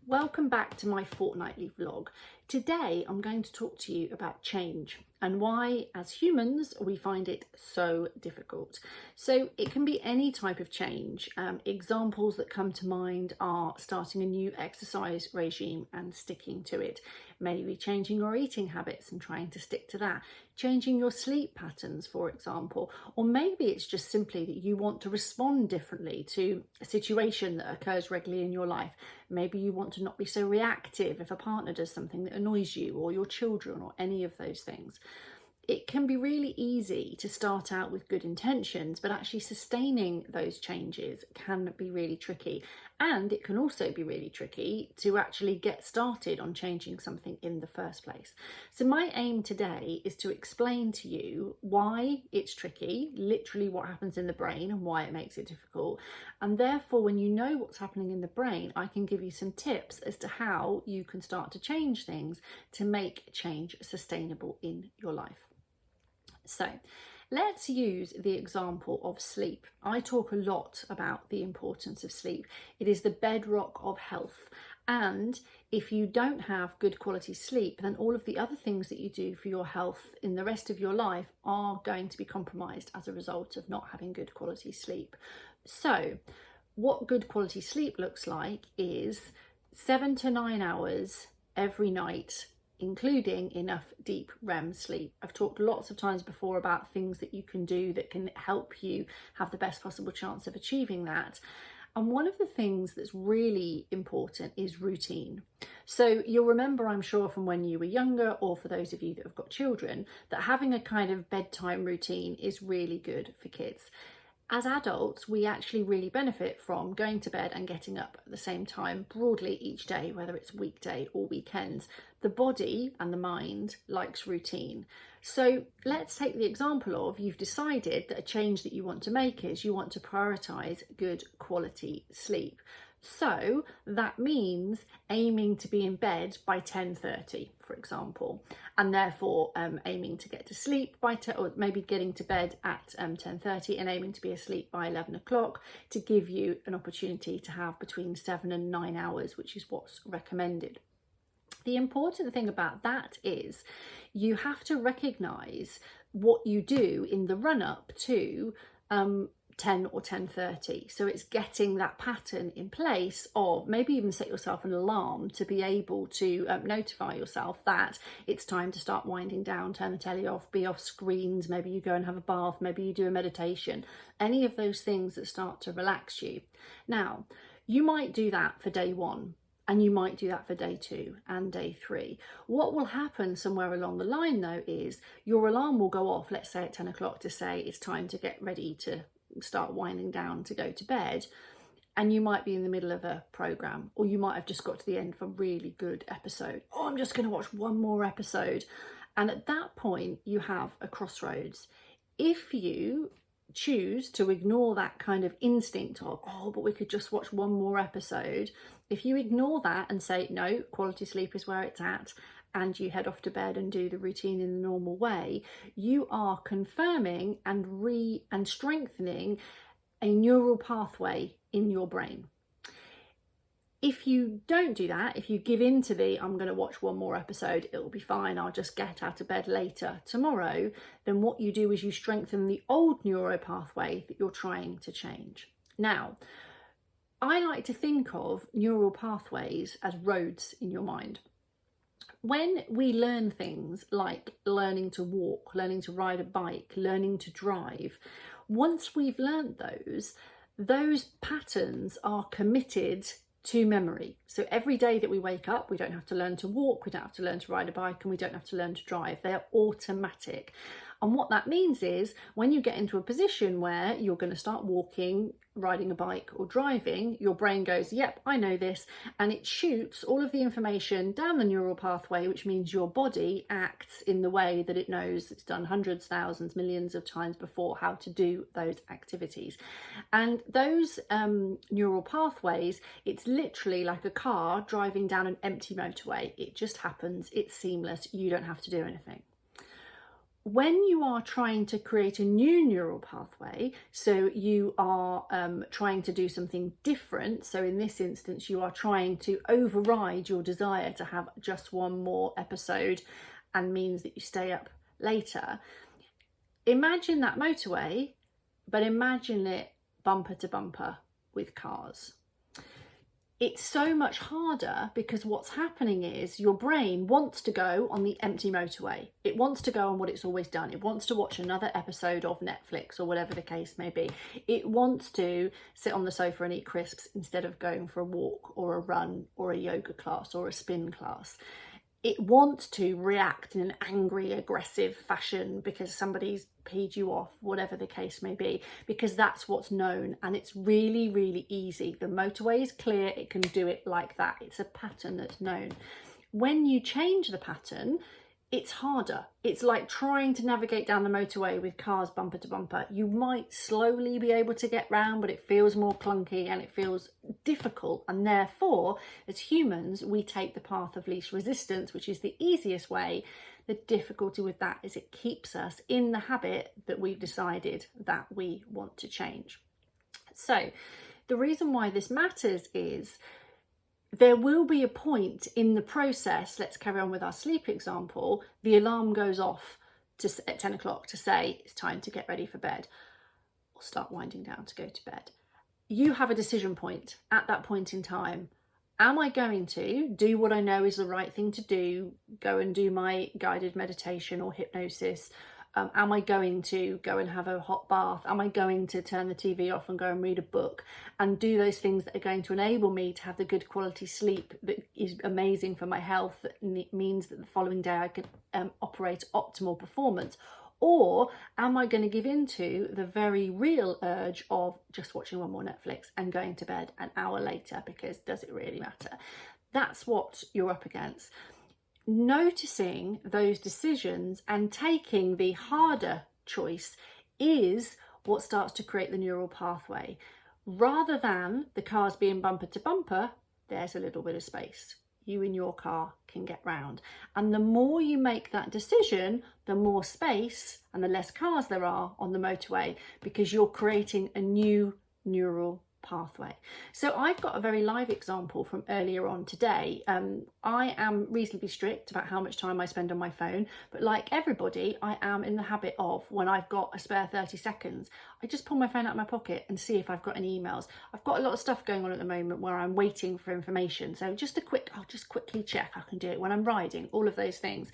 Welcome back to my fortnightly vlog. Today I'm going to talk to you about change and why as humans we find it so difficult. So it can be any type of change. Examples that come to mind are starting a new exercise regime and sticking to it, maybe changing your eating habits and trying to stick to that, changing your sleep patterns, for example, or maybe it's just simply that you want to respond differently to a situation that occurs regularly in your life. Maybe you want to not be so reactive if a partner does something that annoys you, or your children, or any of those things. It can be really easy to start out with good intentions, but actually sustaining those changes can be really tricky. And it can also be really tricky to actually get started on changing something in the first place. So my aim today is to explain to you why it's tricky, literally what happens in the brain and why it makes it difficult. And therefore, when you know what's happening in the brain, I can give you some tips as to how you can start to change things to make change sustainable in your life. So let's use the example of sleep. I talk a lot about the importance of sleep. It is the bedrock of health. And if you don't have good quality sleep, then all of the other things that you do for your health in the rest of your life are going to be compromised as a result of not having good quality sleep. So what good quality sleep looks like is 7 to 9 hours every night, including enough deep REM sleep. I've talked lots of times before about things that you can do that can help you have the best possible chance of achieving that. And one of the things that's really important is routine. So you'll remember, I'm sure, from when you were younger, or for those of you that have got children, that having a kind of bedtime routine is really good for kids. As adults, we actually really benefit from going to bed and getting up at the same time broadly each day, whether it's weekday or weekends. The body and the mind likes routine. So let's take the example of you've decided that a change that you want to make is you want to prioritise good quality sleep. So that means aiming to be in bed by 10:30, for example, and therefore aiming to get to sleep by or maybe getting to bed at 10:30 and aiming to be asleep by 11 o'clock to give you an opportunity to have between 7 and 9 hours, which is what's recommended. The important thing about that is you have to recognise what you do in the run-up to 10 or 10:30. So it's getting that pattern in place of maybe even set yourself an alarm to be able to notify yourself that it's time to start winding down, turn the telly off, be off screens, maybe you go and have a bath, maybe you do a meditation, any of those things that start to relax you. Now, you might do that for day one, and you might do that for day 2 and day 3. What will happen somewhere along the line though is your alarm will go off, let's say at 10 o'clock, to say it's time to get ready to start winding down to go to bed, and you might be in the middle of a program, or you might have just got to the end of a really good episode. Oh, I'm just going to watch one more episode. And at that point you have a crossroads. If you choose to ignore that kind of instinct of, oh, but we could just watch one more episode, if you ignore that and say no, quality sleep is where it's at, and you head off to bed and do the routine in the normal way, you are confirming and strengthening a neural pathway in your brain. If you don't do that, if you give in to the I'm going to watch one more episode, it'll be fine, I'll just get out of bed later tomorrow, then what you do is you strengthen the old neural pathway that you're trying to change. Now, I like to think of neural pathways as roads in your mind. When we learn things like learning to walk, learning to ride a bike, learning to drive, once we've learned those patterns are committed to memory. So every day that we wake up, we don't have to learn to walk, we don't have to learn to ride a bike, and we don't have to learn to drive. They are automatic. And what that means is when you get into a position where you're going to start walking, riding a bike or driving, your brain goes, yep, I know this, and it shoots all of the information down the neural pathway, which means your body acts in the way that it knows it's done hundreds, thousands, millions of times before how to do those activities. And those neural pathways, it's literally like a car driving down an empty motorway. It just happens, it's seamless, you don't have to do anything. When you are trying to create a new neural pathway, so you are trying to do something different, so in this instance you are trying to override your desire to have just one more episode and means that you stay up later, imagine that motorway, but imagine it bumper to bumper with cars. It's so much harder because what's happening is your brain wants to go on the empty motorway. It wants to go on what it's always done. It wants to watch another episode of Netflix or whatever the case may be. It wants to sit on the sofa and eat crisps instead of going for a walk or a run or a yoga class or a spin class. It wants to react in an angry, aggressive fashion because somebody's peed you off, whatever the case may be, because that's what's known, and it's really, really easy. The motorway is clear, it can do it like that. It's a pattern that's known. When you change the pattern, it's harder. It's like trying to navigate down the motorway with cars bumper to bumper. You might slowly be able to get round, but it feels more clunky and it feels difficult. And therefore, as humans, we take the path of least resistance, which is the easiest way. The difficulty with that is it keeps us in the habit that we've decided that we want to change. So the reason why this matters is there will be a point in the process, let's carry on with our sleep example, the alarm goes off at 10 o'clock to say it's time to get ready for bed or start winding down to go to bed. You have a decision point at that point in time. Am I going to do what I know is the right thing to do, go and do my guided meditation or hypnosis? Am I going to go and have a hot bath? Am I going to turn the TV off and go and read a book and do those things that are going to enable me to have the good quality sleep that is amazing for my health, that means that the following day I can operate optimal performance? Or am I going to give into the very real urge of just watching one more Netflix and going to bed an hour later, because does it really matter? That's what you're up against. Noticing those decisions and taking the harder choice is what starts to create the neural pathway. Rather than the cars being bumper to bumper, there's a little bit of space. You in your car can get round. And the more you make that decision, the more space and the less cars there are on the motorway, because you're creating a new neural pathway. So I've got a very live example from earlier on today. I am reasonably strict about how much time I spend on my phone, but like everybody, I am in the habit of, when I've got a spare 30 seconds, I just pull my phone out of my pocket and see if I've got any emails. I've got a lot of stuff going on at the moment where I'm waiting for information. So I'll just quickly check. I can do it when I'm riding, all of those things.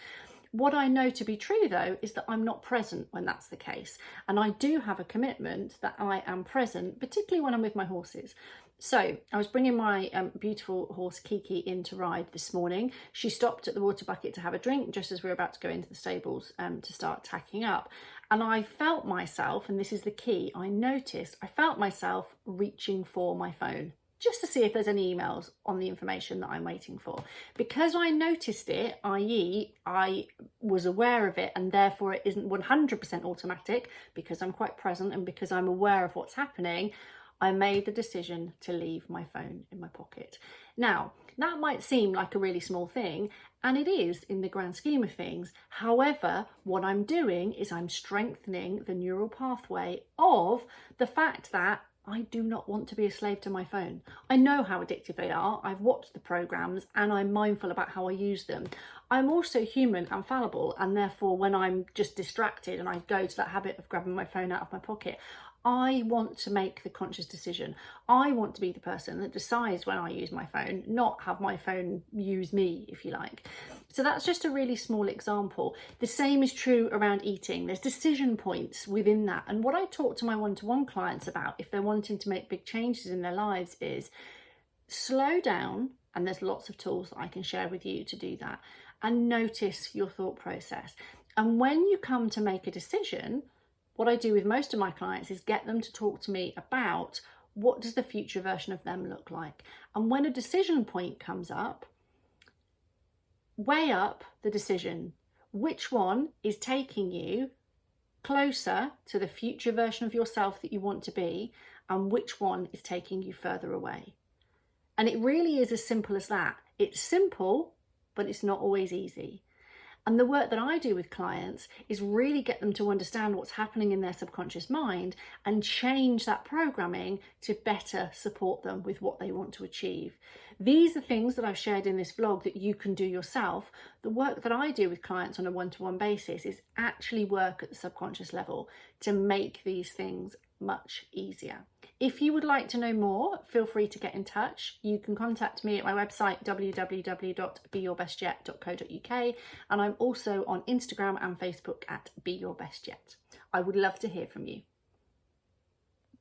What I know to be true, though, is that I'm not present when that's the case. And I do have a commitment that I am present, particularly when I'm with my horses. So I was bringing my beautiful horse Kiki in to ride this morning. She stopped at the water bucket to have a drink just as we were about to go into the stables to start tacking up. And I felt myself, and this is the key, I felt myself reaching for my phone, just to see if there's any emails on the information that I'm waiting for. Because I noticed it, i.e. I was aware of it, and therefore it isn't 100% automatic, because I'm quite present and because I'm aware of what's happening, I made the decision to leave my phone in my pocket. Now, that might seem like a really small thing, and it is in the grand scheme of things. However, what I'm doing is I'm strengthening the neural pathway of the fact that I do not want to be a slave to my phone. I know how addictive they are. I've watched the programs and I'm mindful about how I use them. I'm also human and fallible, and therefore when I'm just distracted and I go to that habit of grabbing my phone out of my pocket, I want to make the conscious decision. I want to be the person that decides when I use my phone, not have my phone use me, if you like. So that's just a really small example. The same is true around eating. There's decision points within that. And what I talk to my one-to-one clients about, if they're wanting to make big changes in their lives, is slow down, and there's lots of tools that I can share with you to do that, and notice your thought process. And when you come to make a decision, what I do with most of my clients is get them to talk to me about what does the future version of them look like. And when a decision point comes up, weigh up the decision. Which one is taking you closer to the future version of yourself that you want to be, and which one is taking you further away? And it really is as simple as that. It's simple, but it's not always easy. And the work that I do with clients is really get them to understand what's happening in their subconscious mind and change that programming to better support them with what they want to achieve. These are things that I've shared in this vlog that you can do yourself. The work that I do with clients on a one-to-one basis is actually work at the subconscious level to make these things much easier. If you would like to know more, feel free to get in touch. You can contact me at my website www.beyourbestYet.co.uk, and I'm also on Instagram and Facebook at Be Your Best Yet. I would love to hear from you.